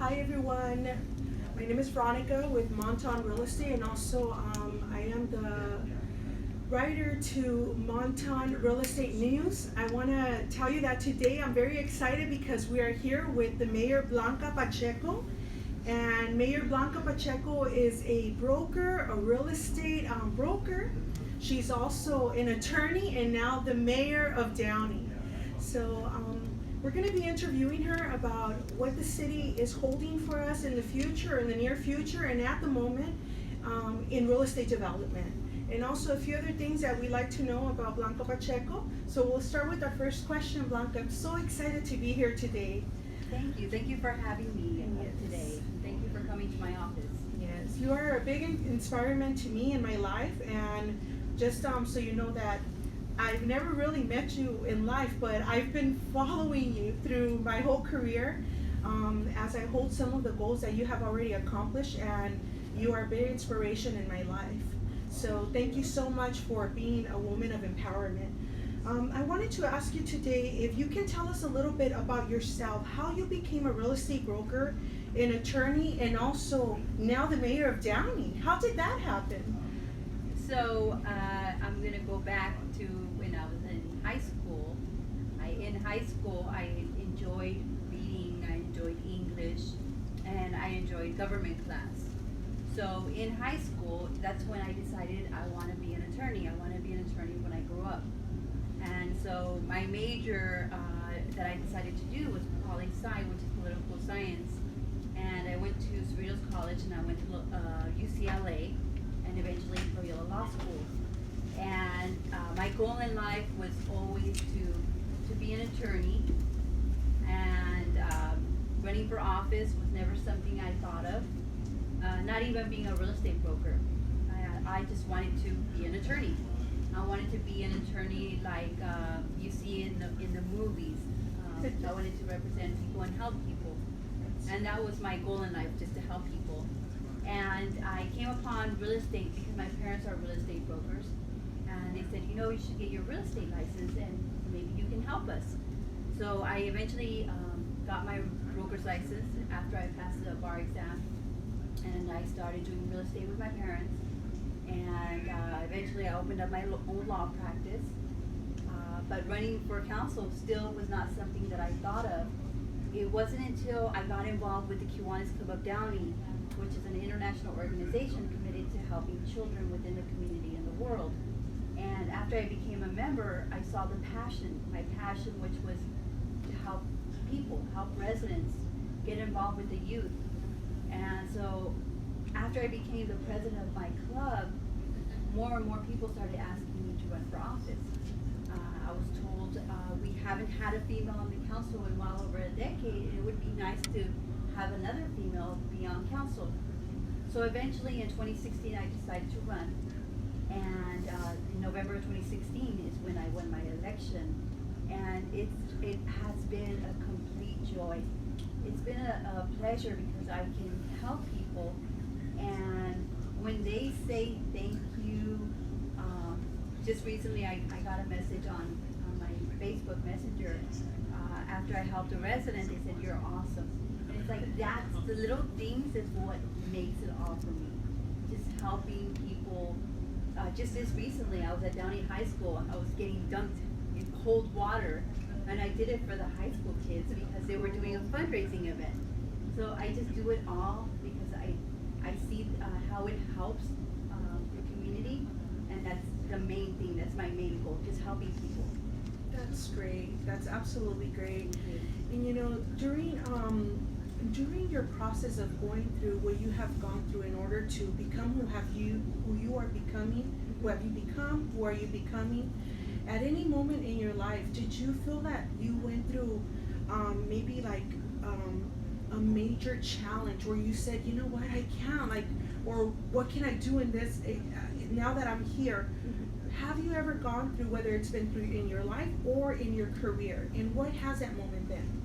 Hi everyone. My name is Veronica with Monton Real Estate, and also I am the writer to Monton Real Estate News. I want to tell you that today I'm very excited because we are here with the Mayor Blanca Pacheco. And Mayor Blanca Pacheco is a broker, a real estate broker. She's also an attorney and now the mayor of Downey. So we're going to be interviewing her about what the city is holding for us in the future, in the near future, and at the moment in real estate development. And also a few other things that we like to know about Blanca Pacheco. So we'll start with our first question, Blanca. I'm so excited to be here today. Thank you. Thank you for having me today. Thank you for coming to my office. Yes, you are a big inspirement to me in my life, and just so you know that I've never really met you in life, but I've been following you through my whole career as I hold some of the goals that you have already accomplished, and you are a big inspiration in my life. So thank you so much for being a woman of empowerment. I wanted to ask you today if you can tell us a little bit about yourself, how you became a real estate broker, an attorney, and also now the mayor of Downey. How did that happen? So I'm going to go back to when I was in high school. In high school, I enjoyed reading, I enjoyed English, and I enjoyed government class. So in high school, that's when I decided I want to be an attorney. I want to be an attorney when I grow up. And so my major that I decided to do was poli-sci, which is political science. And I went to Cerritos College, and I went to UCLA, and eventually Loyola Law School. And my goal in life was always to be an attorney. And running for office was never something I thought of. Not even being a real estate broker. I just wanted to be an attorney. I wanted to be an attorney like you see in the movies. I wanted to represent people and help people. And that was my goal in life, just to help people. And I came upon real estate because my parents are real estate brokers. And they said, you should get your real estate license and maybe you can help us. So I eventually got my broker's license after I passed the bar exam. And I started doing real estate with my parents. And eventually I opened up my own law practice. But running for council still was not something that I thought of. It wasn't until I got involved with the Kiwanis Club of Downey, which is an international organization committed to helping children within the community and the world. And after I became a member, I saw my passion, which was to help people, help residents, get involved with the youth. And so after I became the president of my club, more and more people started asking me to run for office. I was told we haven't had a female on the council in well over a decade, and it would be nice to have another female be on council. So eventually in 2016 I decided to run, and in November of 2016 is when I won my election, and it has been a complete joy. It's been a pleasure because I can help people, and when they say thank you, just recently I got a message on my Facebook Messenger after I helped a resident. They said, you're awesome. And it's like that's the little things is what makes it all for me. Just helping people. Just this recently, I was at Downey High School. I was getting dunked in cold water, and I did it for the high school kids because they were doing a fundraising event. So I just do it all because I see how it helps the community, and that's the main thing. That's my main goal, just helping people. That's great. That's absolutely great. And during your process of going through what you have gone through in order to become who you are becoming, who have you become, who are you becoming, at any moment in your life, did you feel that you went through maybe like a major challenge where you said, you know what, I can't, or what can I do in this now that I'm here? Have you ever gone through, whether it's been through in your life or in your career, and what has that moment been?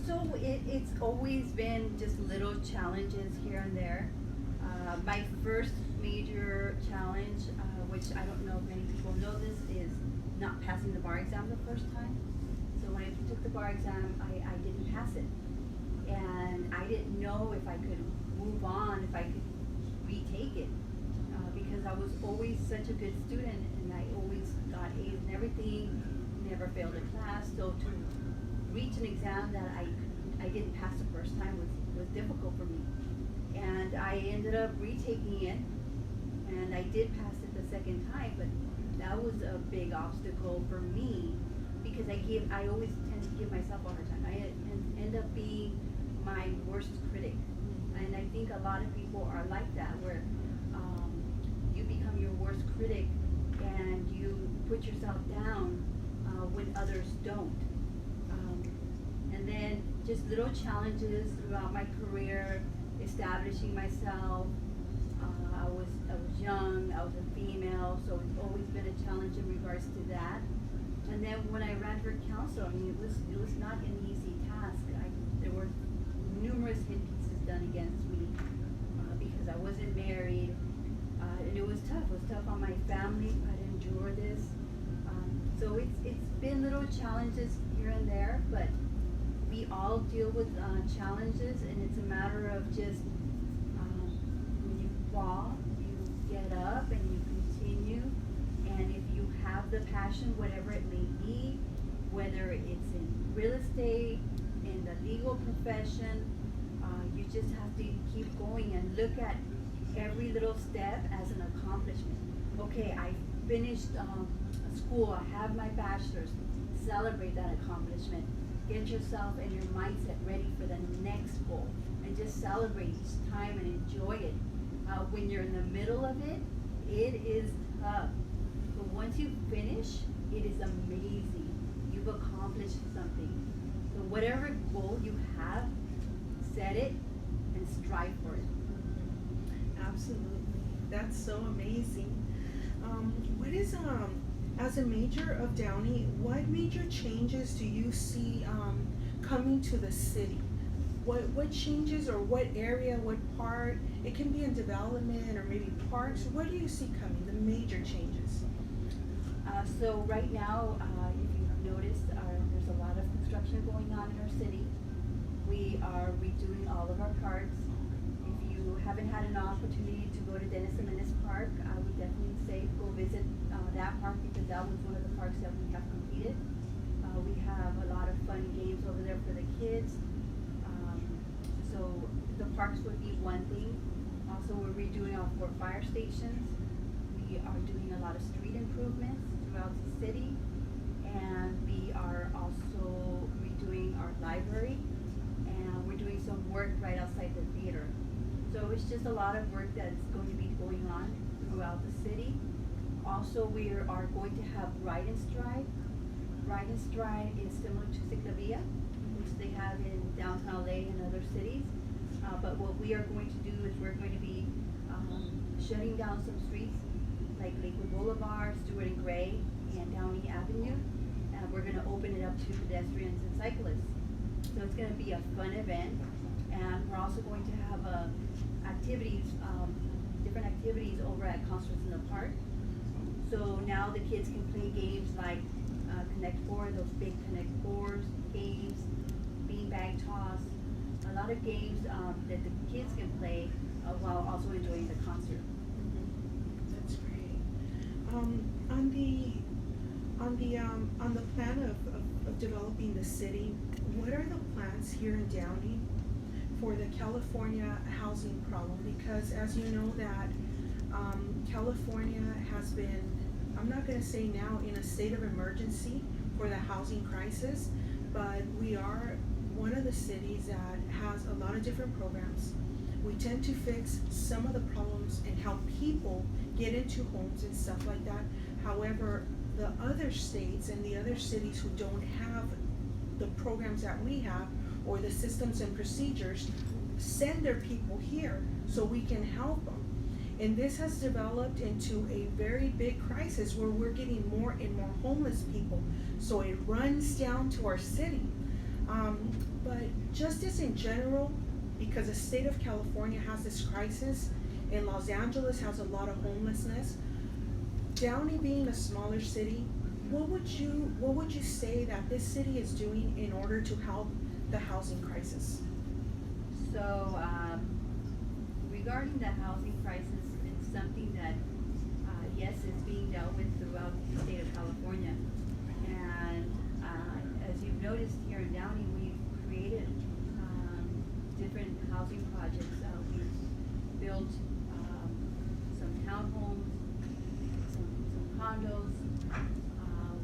So it's always been just little challenges here and there. My first major challenge, which I don't know if many people know this, is not passing the bar exam the first time. So when I took the bar exam, I didn't pass it. And I didn't know if I could move on, if I could retake it, because I was always such a good student, and I always got A's in everything, never failed a class. So to reach an exam that I didn't pass the first time was difficult for me. And I ended up retaking it, and I did pass it the second time, but that was a big obstacle for me because I always tend to give myself a hard time. I end up being my worst critic. And I think a lot of people are like that, where you become your worst critic and you put yourself down when others don't. And then just little challenges throughout my career, establishing myself. I was young, I was a female, so it's always been a challenge in regards to that. And then when I ran for council, I mean, it was not an easy task. There were numerous hit pieces done against me because I wasn't married, and it was tough. It was tough on my family. I had to endure this. So it's been little challenges here and there, but we all deal with challenges, and it's a matter of just when you fall, you get up and you continue. And if you have the passion, whatever it may be, whether it's in real estate, in the legal profession, you just have to keep going and look at every little step as an accomplishment. Okay, I finished school, I have my bachelor's. Celebrate that accomplishment. Get yourself and your mindset ready for the next goal, and just celebrate each time and enjoy it. When you're in the middle of it, it is tough. But once you finish, it is amazing. You've accomplished something. So whatever goal you have, set it and strive for it. Absolutely. That's so amazing. What is as a major of Downey, what major changes do you see coming to the city? What changes, or what area, what part? It can be in development or maybe parks. What do you see coming, the major changes? So right now, if you've noticed, there's a lot of construction going on in our city. We are redoing all of our parks. If you haven't had an opportunity to go to Dennis and Menace Park, I would definitely say go visit that park, because that was one of the parks that we have completed. We have a lot of fun games over there for the kids. So the parks would be one thing. Also, we're redoing our 4 fire stations. We are doing a lot of street improvements throughout the city, and we are also redoing our library, and we're doing some work right outside the theater. So it's just a lot of work that's going to be going on throughout the city. Also, we are going to have Ride and Stride. Ride and Stride is similar to Ciclavia, which they have in downtown LA and other cities. But what we are going to do is we're going to be shutting down some streets like Lakewood Boulevard, Stewart and Gray, and Downey Avenue. And we're going to open it up to pedestrians and cyclists. So it's going to be a fun event. And we're also going to have activities, different activities over at Concerts in the Park. So now the kids can play games like Connect Four, those big Connect Fours games, beanbag toss, a lot of games that the kids can play while also enjoying the concert. That's great. On the plan of developing the city, what are the plans here in Downey for the California housing problem? Because as you know that California has been, I'm not going to say now in a state of emergency for the housing crisis, but we are one of the cities that has a lot of different programs. We tend to fix some of the problems and help people get into homes and stuff like that. However, the other states and the other cities who don't have the programs that we have, or the systems and procedures, send their people here so we can help them. And this has developed into a very big crisis where we're getting more and more homeless people. So it runs down to our city. But justice in general, because the state of California has this crisis, and Los Angeles has a lot of homelessness. Downey being a smaller city, what would you say that this city is doing in order to help the housing crisis? So, regarding the housing crisis, it's something that, yes, is being dealt with throughout the state of California. And, as you've noticed here in Downey, we've created, different housing projects. We've built, some townhomes, some condos.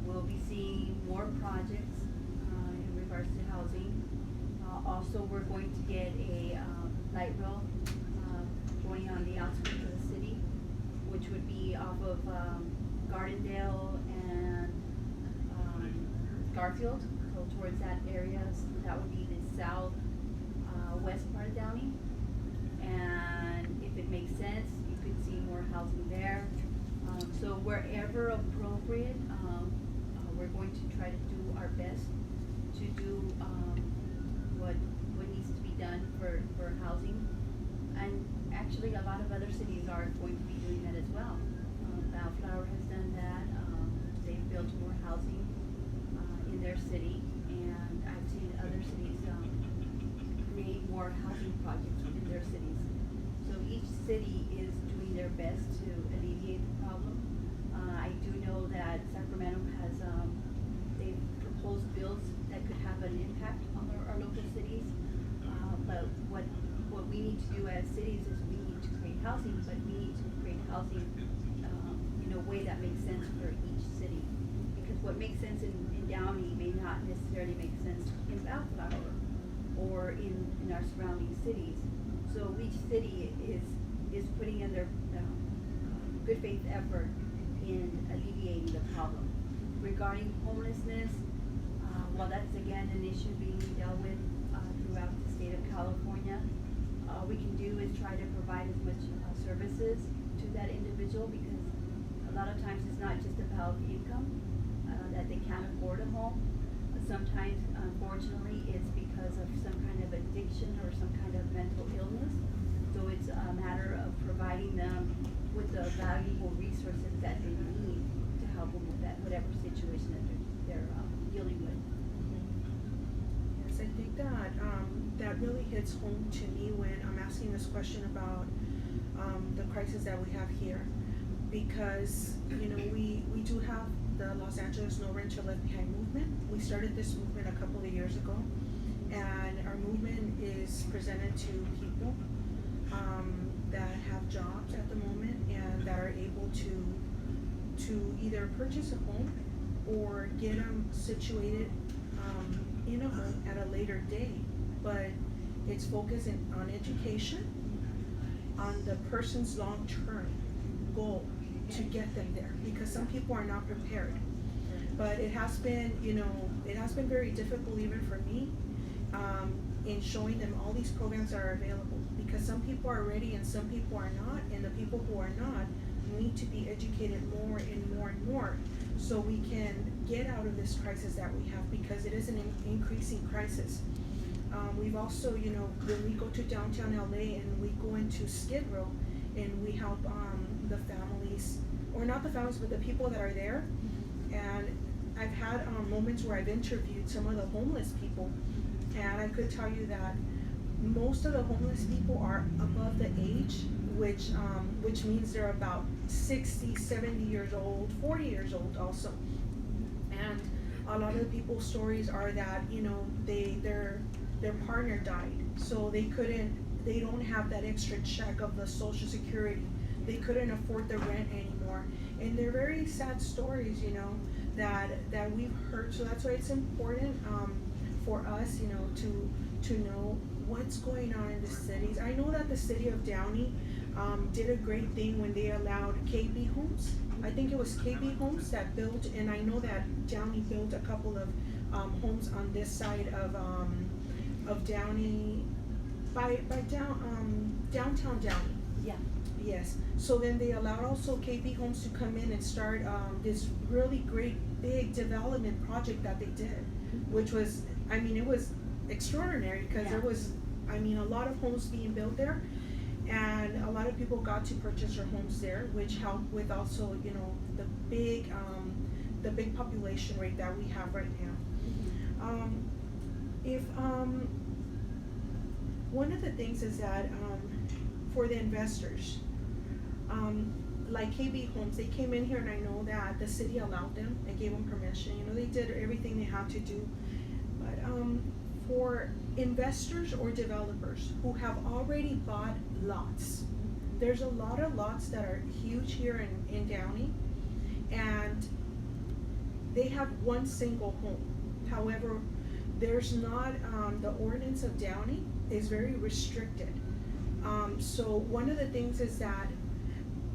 We'll be seeing more projects, in regards to housing. Also, we're going to get a, light rail, going on the outskirts of the city, which would be off of, Gardendale and, Garfield, so towards that area. So that would be the south, west part of Downey. And if it makes sense, you could see more housing there. So wherever appropriate, we're going to try to do our best to do, what needs to be done for housing. And actually, a lot of other cities are going to be doing that as well. Bellflower has done that. They've built more housing, in their city, and I've seen other cities, create more housing projects within their cities. So each city is doing their best to alleviate the problem. I do know that Sacramento has, they've proposed bills that could have an impact on our local cities. But what we need to do as cities is we need to create housing, but we need to create housing, in a way that makes sense for each city. Because what makes sense in Downey may not necessarily make sense in Bellflower or in our surrounding cities. So each city is putting in their, good faith effort in alleviating the problem. Regarding homelessness, well, that's again an issue being dealt with, throughout the state of California. All we can do is try to provide as much, services to that individual, because a lot of times it's not just about income, that they can't afford a home. Sometimes, unfortunately, it's because of some kind of addiction or some kind of mental illness. So it's a matter of providing them with the valuable resources that they need to help them with that, whatever situation that they're dealing with. Yes, I think that, that really hits home to me when I'm asking this question about, the crisis that we have here. Because, we do have the Los Angeles No Renter Left Behind movement. We started this movement a couple of years ago, and our movement is presented to people, that have jobs at the moment and that are able to either purchase a home or get them situated, in a home at a later date. But it's focusing on education, on the person's long-term goal to get them there, because some people are not prepared. But it has been, it has been very difficult even for me, in showing them all these programs that are available, because some people are ready and some people are not, and the people who are not need to be educated more and more and more, so we can get out of this crisis that we have, because it is an increasing crisis. We've also, when we go to downtown LA and we go into Skid Row and we help, the families, or not the families, but the people that are there. And I've had, moments where I've interviewed some of the homeless people, and I could tell you that most of the homeless people are above the age, which means they're about 60, 70 years old, 40 years old also. And a lot of the people's stories are that, their partner died, so they don't have that extra check of the Social Security. They couldn't afford the rent anymore. And they're very sad stories, that we've heard. So that's why it's important, for us, to know what's going on in the cities. I know that the city of Downey, did a great thing when they allowed KB homes. I think it was KB homes that built, and I know that Downey built a couple of, homes on this side of Downey, by downtown Downey. Yeah. Yes, so then they allowed also KB Homes to come in and start, this really great big development project that they did, which was, it was extraordinary, because there was, a lot of homes being built there, and a lot of people got to purchase their homes there, which helped with also, the big population rate that we have right now. If one of the things is that, for the investors, like KB Homes, they came in here and I know that the city allowed them and gave them permission, you know, they did everything they had to do. But, for investors or developers who have already bought lots, there's a lot of lots that are huge here in Downey, and they have one single home. However, there's not, the ordinance of Downey is very restricted. So one of the things is that,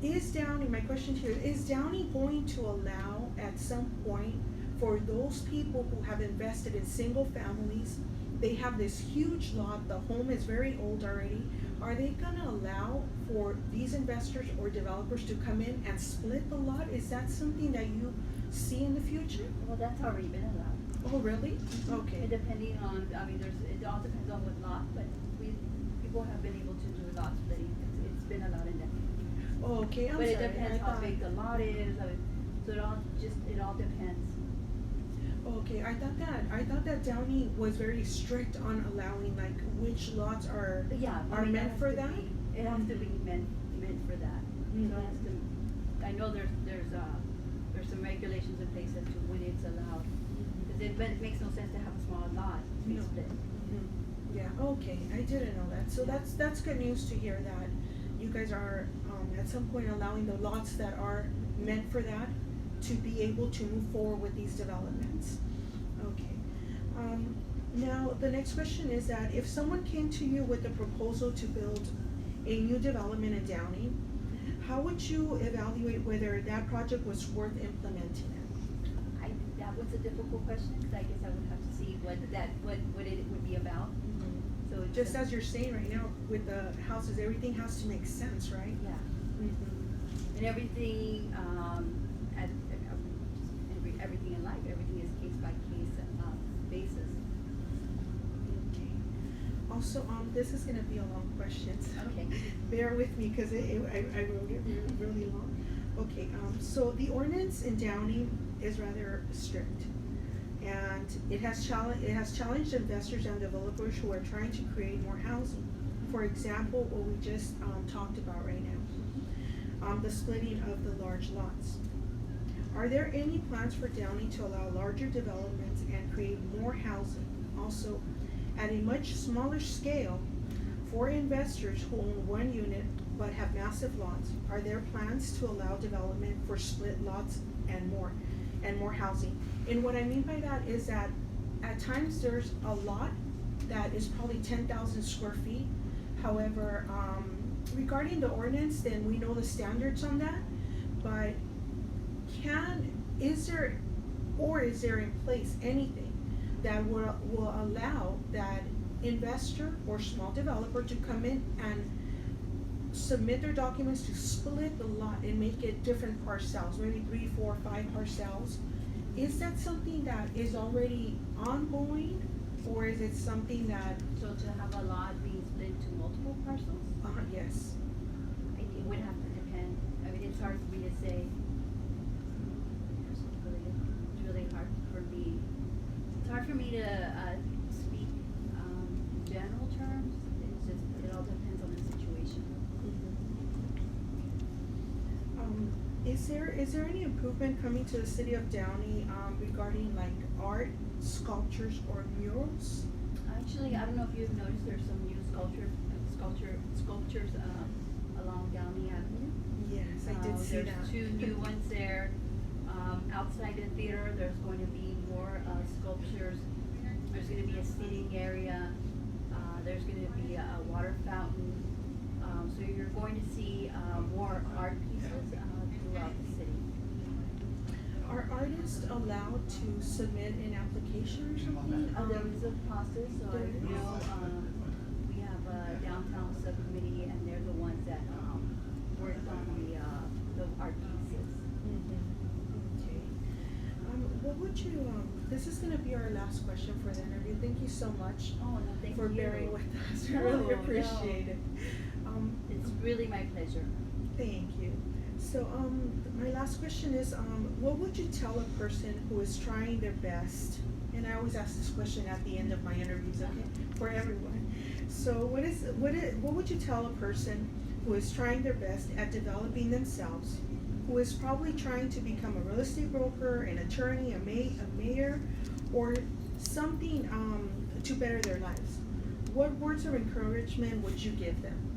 is Downey, my question to you, is Downey going to allow at some point for those people who have invested in single families, they have this huge lot, the home is very old already, are they gonna allow for these investors or developers to come in and split the lot? Is that something that you see in the future? Well, that's already been allowed. Oh, really? Okay. And depending on, I mean, it all depends on what lot, but people have been able to do lot splitting, it's been allowed in that. Oh, okay, I'm But sorry. it depends how big the lot is, I mean, so it all depends. Okay, I thought that Downey was very strict on allowing like which lots are, Yeah, I are mean, meant for that? It has to be meant for that. Mhm. So it has to, I know there's some regulations in place as to when it's allowed. Cause it makes no sense to have a small lot to be No. split. Mhm. Yeah, okay, I didn't know that, so that's good news to hear that you guys are, at some point allowing the lots that are meant for that to be able to move forward with these developments. Okay, now the next question is that if someone came to you with a proposal to build a new development in Downey, how would you evaluate whether that project was worth implementing it? That was a difficult question, cause I guess I would have to see what it would be about, so it's. Just as you're saying right now, with the houses, everything has to make sense, right? Yeah, Mhm. and everything, everything in life, everything is case by case, basis. Okay. Also, this is gonna be a long question, so Okay. bear with me, cause I wrote it really long. Okay, so the ordinance in Downey is rather strict. And it has challenged investors and developers who are trying to create more housing. For example, what we just, talked about right now, the splitting of the large lots. Are there any plans for Downey to allow larger developments and create more housing? Also, at a much smaller scale, for investors who own one unit but have massive lots, are there plans to allow development for split lots and more housing? And what I mean by that is that at times there's a lot that is probably 10,000 square feet. However, regarding the ordinance, then we know the standards on that, but is there in place anything that will allow that investor or small developer to come in and submit their documents to split the lot and make it different parcels, maybe 3, 4, 5 parcels? Is that something that is already ongoing, or is it something that, So to have a lot being split into multiple parcels? yes? It would have to depend, I mean, it's hard for me to say. It's really hard for me, it's hard for me to, speak, in general terms, it all depends on the situation. Is there any improvement coming to the city of Downey, regarding like art, sculptures, or murals? Actually, I don't know if you've noticed, there's some new sculptures, along Downey Avenue. Yes, I did see that. There's 2 new ones there. Outside the theater, there's going to be more, sculptures. There's gonna be a seating area. There's gonna be a water fountain. So you're going to see, more art pieces, throughout the city. Are artists allowed to submit an application or something? There is a process, so I There is? know, we have a downtown subcommittee, and they're the ones that, worked on the art pieces. Okay. What would you, this is gonna be our last question for the interview. Thank you so much Oh, no, thank you. for bearing with us. We No, really no. appreciate it. It's really my pleasure. Thank you. So, my last question is, what would you tell a person who is trying their best? And I always ask this question at the end of my interviews, okay, for everyone. So what would you tell a person who is trying their best at developing themselves, who is probably trying to become a real estate broker, an attorney, a mayor, or something to better their lives? What words of encouragement would you give them?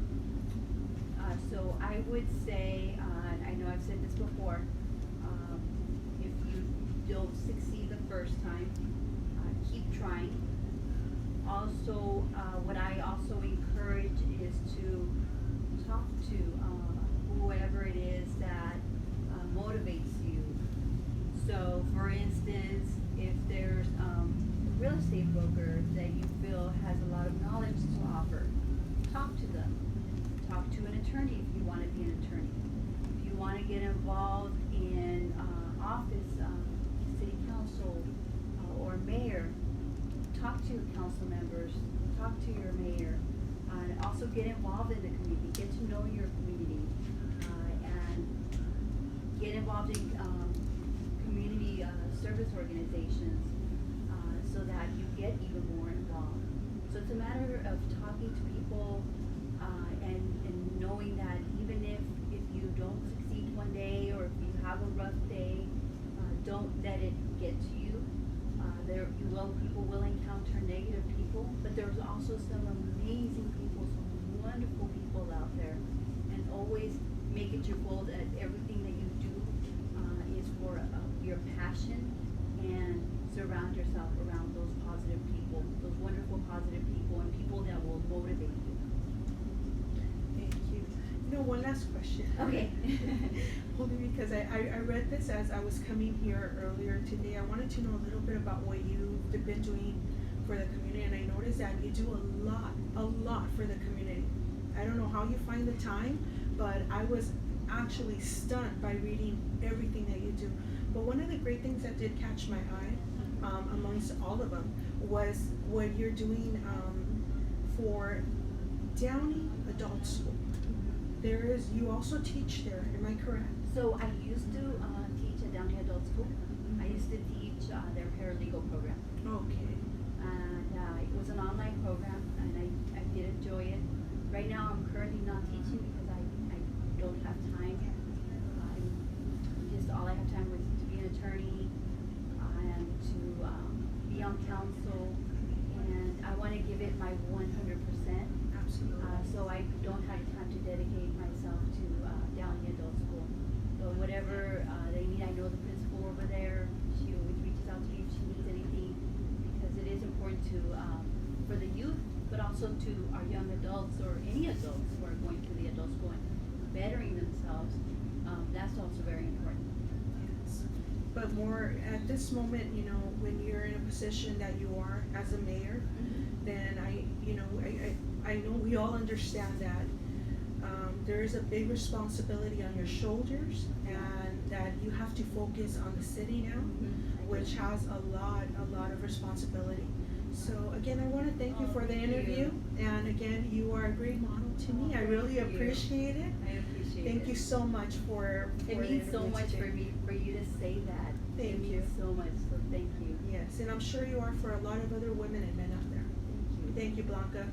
So I would say, I know I've said this before, if you don't succeed the first time, keep trying. Also, what I also encourage is to talk to whoever it is that motivates you. So, for instance, if there's a real estate broker that you feel has a lot of knowledge to offer, talk to them. Talk to an attorney if you want to be an attorney. If you want to get involved in office, city council, or mayor, talk to your council members, talk to your mayor, and also get involved in the community, get to know your community, and get involved in community service organizations so that you get even more involved. So it's a matter of talking to people and knowing that even if you don't succeed one day or if you have a rough day, don't let it get to you. People will encounter negative people, but there's also some amazing people, some wonderful people out there. And always make it your goal that everything that you do is for your passion, and surround yourself around those positive people, those wonderful positive people, and people that will motivate you. Thank you. You know, one last question. Okay. Only because I read this as I was coming here earlier today. I wanted to know a little bit about what you've been doing for the community, and I noticed that you do a lot for the community. I don't know how you find the time, but I was actually stunned by reading everything that you do. But one of the great things that did catch my eye, amongst all of them, was what you're doing for Downey Adult School. You also teach there, am I correct? So I used to teach at Downey Adult School. I used to teach their paralegal program. Okay. And it was an online program, and I did enjoy it. Right now, I'm currently not teaching because I don't have time. All I have time was to be an attorney and to be on council, and I want to give it my 100%. Absolutely. So I don't have time to dedicate myself to Downey Adult School. But whatever they need, I know the principal over there. She always reaches out to me if she needs anything, because it is important to for the youth, but also to our young adults or any adults who are going to the adult school and bettering themselves. That's also very important. Yes. But more at this moment, you know, when you're in a position that you are as a mayor, then I know we all understand that there is a big responsibility on your shoulders, and that you have to focus on the city now, which has a lot of responsibility. So again, I want to thank you for the interview, and again, you are a great model to me. I really appreciate it. I appreciate it. Thank you so much for It means so much today. for you to say that. Thank it you. means so much, so thank you. Yes, and I'm sure you are for a lot of other women and men out there. Thank you. Thank you, Blanca.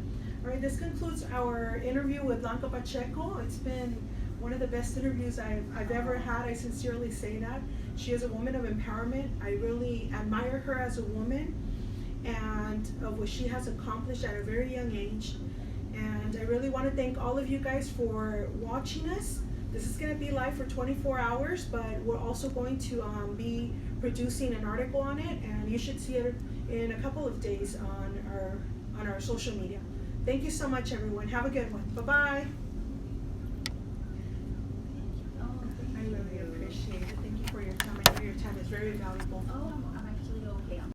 All right, this concludes our interview with Blanca Pacheco. It's been one of the best interviews I've ever had. I sincerely say that. She is a woman of empowerment. I really admire her as a woman, and of what she has accomplished at a very young age. And I really want to thank all of you guys for watching us. This is going to be live for 24 hours, but we're also going to be producing an article on it, and you should see it in a couple of days on our social media. Thank you so much, everyone. Have a good one. Bye-bye. Oh, I really appreciate it. Thank you for your time. I know your time is very valuable. Oh,